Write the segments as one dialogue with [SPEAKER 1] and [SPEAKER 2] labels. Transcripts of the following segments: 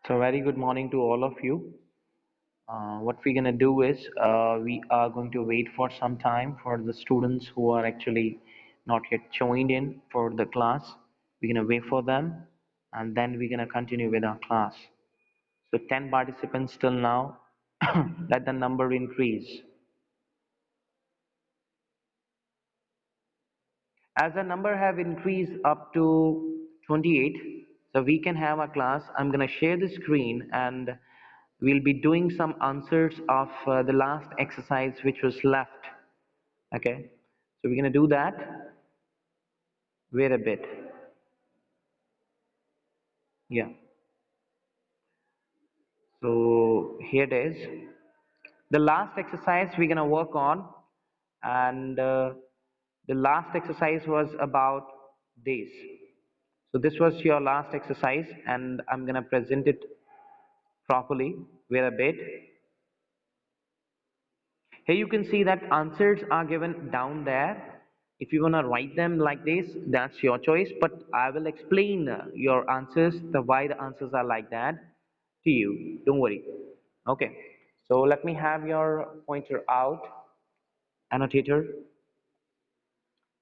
[SPEAKER 1] So very good morning to all of you. What we're gonna do is we are going to wait for some time for the students who are actually not yet joined in for the class. We're gonna wait for them, and then we're gonna continue with our class. So 10 participants till now. Let the number increase. As the number have increased up to 28, so we can have a class. I'm gonna share the screen and we'll be doing some answers of the last exercise which was left. Okay, so we're gonna do that. Wait a bit. Yeah. So here it is. The last exercise we're gonna work on, and the last exercise was about days. So this was your last exercise, and I'm gonna present it properly. Wait a bit. Here you can see that answers are given down there. If you want to write them like this, that's your choice. But I will explain your answers, the why the answers are like that to you. Don't worry. Okay. So let me have your pointer out, annotator.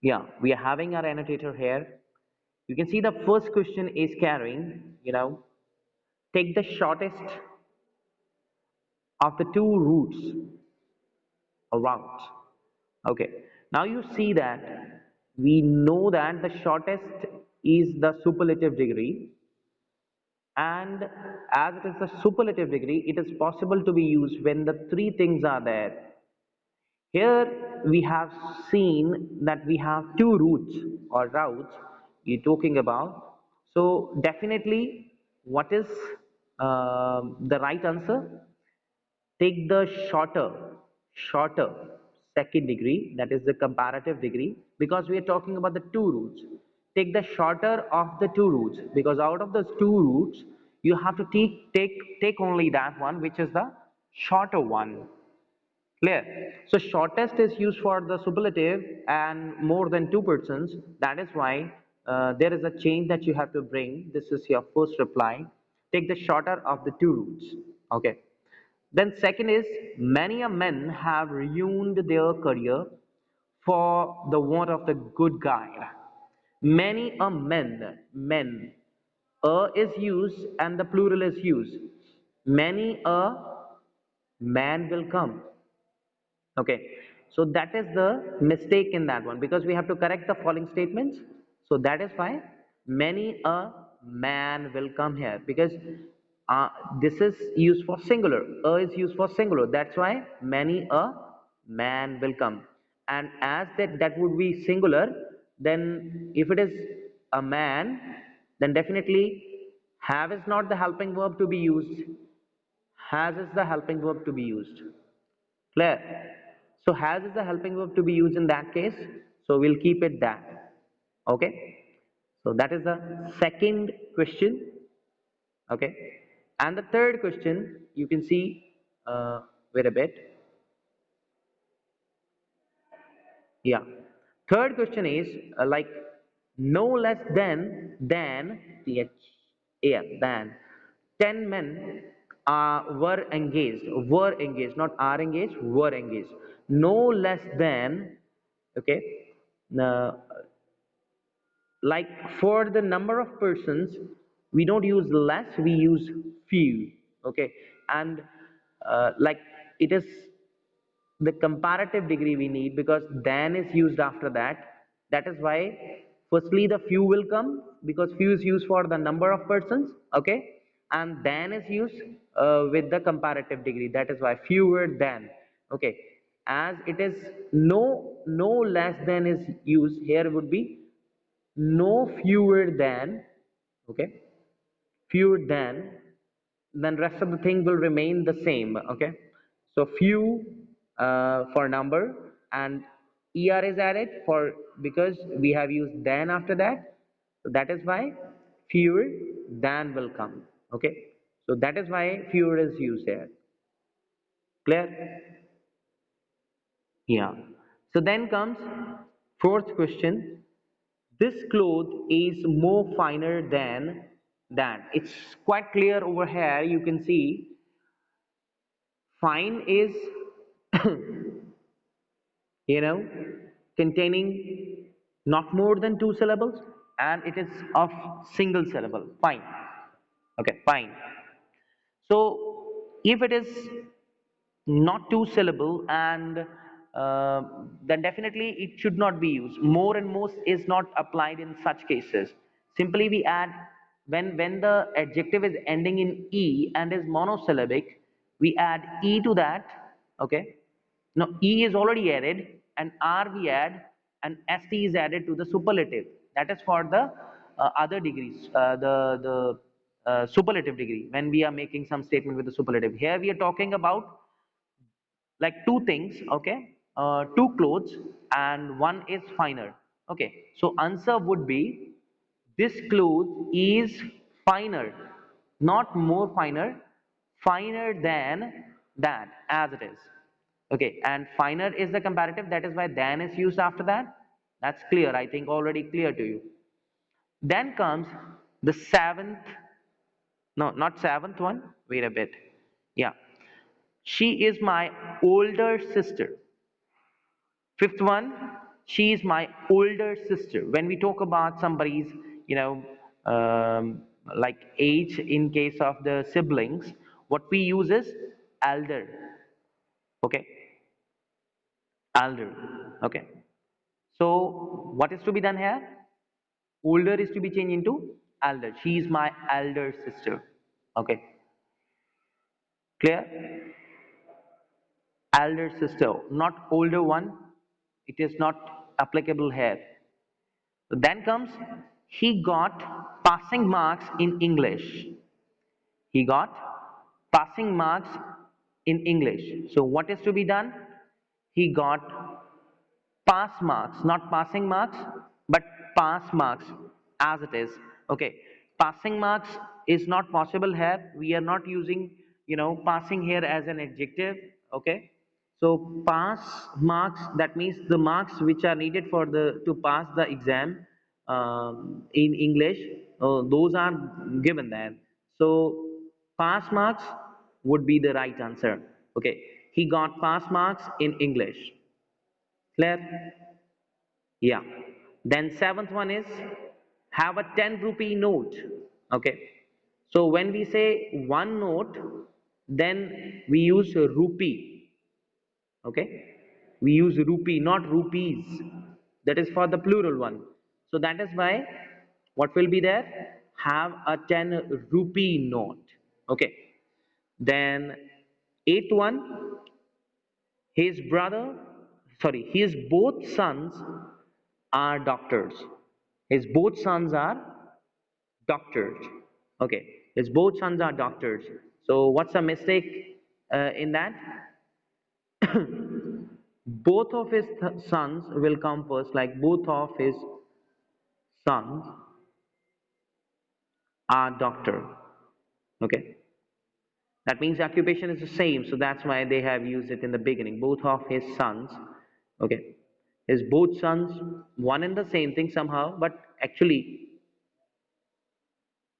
[SPEAKER 1] Yeah, we are having our annotator here. You can see the first question is carrying, take the shortest of the two routes around. Okay, now you see that we know that the shortest is the superlative degree, and as it is the superlative degree, it is possible to be used when the three things are there. Here we have seen that we have two routes or routes we're talking about. So definitely, what is the right answer? Take the shorter second degree, that is the comparative degree, because we are talking about the two roots. Take the shorter of the two roots, because out of those two roots you have to take only that one which is the shorter one. Clear? So shortest is used for the superlative and more than two persons. That is why there is a change that you have to bring. This is your first reply. Take the shorter of the two roots. Okay. Then second is many a men have ruined their career for the want of the good guide. Many a men, is used and the plural is used. Many a man will come. Okay, so that is the mistake in that one because we have to correct the following statements. So that is why many a man will come here because uh, this is used for singular. A is used for singular. That's why many a man will come. And as that would be singular, then if it is a man, then definitely have is not the helping verb to be used. Has is the helping verb to be used. Clear? So has is the helping verb to be used in that case. So we'll keep it that. Okay. So that is the second question. Okay. And the third question, you can see, wait a bit. Yeah. Third question is like no less than yeah, than 10 men were engaged, not are engaged, were engaged. No less than, okay, uh, like for the number of persons, we don't use less, we use few, okay, and like it is the comparative degree we need because than is used after that. That is why firstly the few will come because few is used for the number of persons, okay, and than is used with the comparative degree. That is why fewer than, okay. As it is no less than is used, here would be no fewer than, okay, fewer than, then rest of the thing will remain the same, okay. So few for number and er is added for because we have used than after that, so that is why fewer than will come, okay. So that is why fewer is used here. Clear? Yeah. So then comes fourth question. This cloth is more finer than than. It's quite clear over here. You can see fine is you know containing not more than two syllables, and it is of single syllable. Fine. Okay, fine. So if it is not two syllable, and then definitely it should not be used. More and most is not applied in such cases. Simply we add, when the adjective is ending in e and is monosyllabic, we add e to that. Okay, now e is already added, and r we add, and st is added to the superlative. That is for the other degrees, the superlative degree, when we are making some statement with the superlative. Here we are talking about like two things. Okay, two clothes, and one is finer. Okay, so answer would be, this cloth is finer, not more finer, finer than that, as it is. Okay, and finer is the comparative, that is why than is used after that. That's clear, I think, already clear to you. Then comes the seventh, no, not seventh one, wait a bit. Yeah, she is my older sister. Fifth one, she is my older sister. When we talk about somebody's, you know, like age in case of the siblings, what we use is elder. Okay, elder. Okay. So what is to be done here? Older is to be changed into elder. She is my elder sister. Okay, clear? Elder sister, not older one. It is not applicable here. So then comes, he got passing marks in English. He got passing marks in English. So what is to be done? He got pass marks, not passing marks, but pass marks, as it is. Okay, passing marks is not possible here. We are not using, passing here as an adjective. Okay, so pass marks, that means the marks which are needed for the to pass the exam in English, those are given there. So pass marks would be the right answer. Okay, he got pass marks in English. Clear? Yeah. Then seventh one is, have a 10 rupee note. Okay. So when we say one note, then we use rupee. Okay. We use rupee, not rupees. That is for the plural one. So that is why what will be there? Have a 10 rupee note. Okay. Then eighth one, his brother, sorry, his both sons are doctors. His both sons are doctors. Okay, his both sons are doctors. So what's the mistake in that? Both of his sons will come first, like both of his sons are doctor. Okay, that means occupation is the same, so that's why they have used it in the beginning. Both of his sons. Okay, his both sons, one and the same thing somehow, but actually,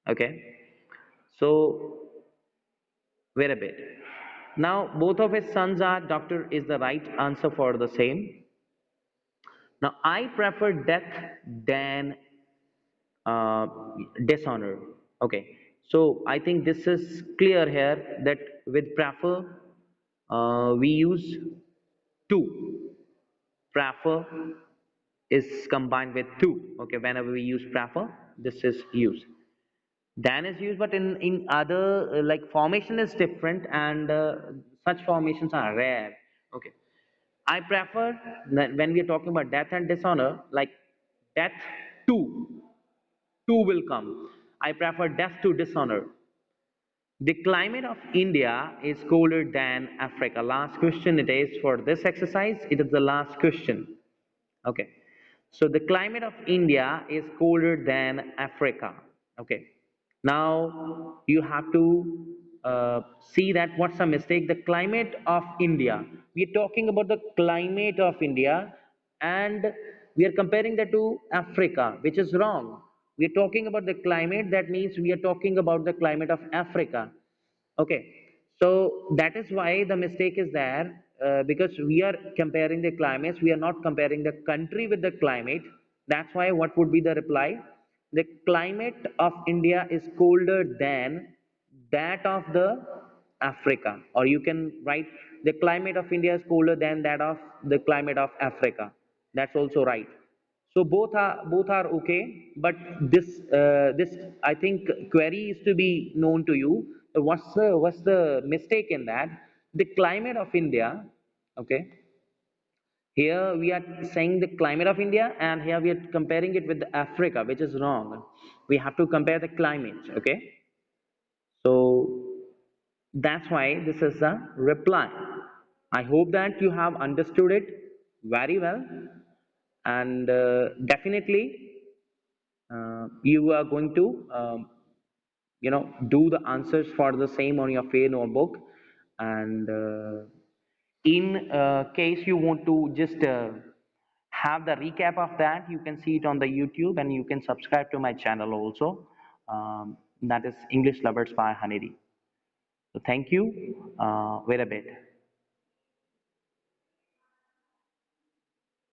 [SPEAKER 1] okay. So wait a bit. Now both of his sons are doctor is the right answer for the same. Now I prefer death than uh, dishonor. Okay. So I think this is clear here that with prefer we use two. Prefer is combined with two. Okay. Whenever we use prefer, this is used. Dan is used, but in other like formation is different, and such formations are rare. Okay, I prefer that when we are talking about death and dishonor, like death to will come. I prefer death to dishonor. The climate of India is colder than Africa. Last question it is for this exercise. It is the last question. Okay. So the climate of India is colder than Africa. Okay. Now you have to see that what's the mistake. The climate of India. We are talking about the climate of India, and we are comparing that to Africa, which is wrong. we're talking about the climate, that means we are talking about the climate of Africa. Okay, so that is why the mistake is there, because we are comparing the climates, we are not comparing the country with the climate. That's why what would be the reply? The climate of India is colder than that of the Africa, or you can write the climate of India is colder than that of the climate of Africa. That's also right. So both are okay, but this I think query is to be known to you. What's the mistake in that? The climate of India, okay. Here we are saying the climate of India, and here we are comparing it with Africa, which is wrong. We have to compare the climate, okay. So that's why this is a reply. I hope that you have understood it very well, and definitely you are going to do the answers for the same on your fair notebook. And in case you want to just have the recap of that, you can see it on the YouTube, and you can subscribe to my channel also. That is English Lovers by Honeydee. So thank you. Wait a bit.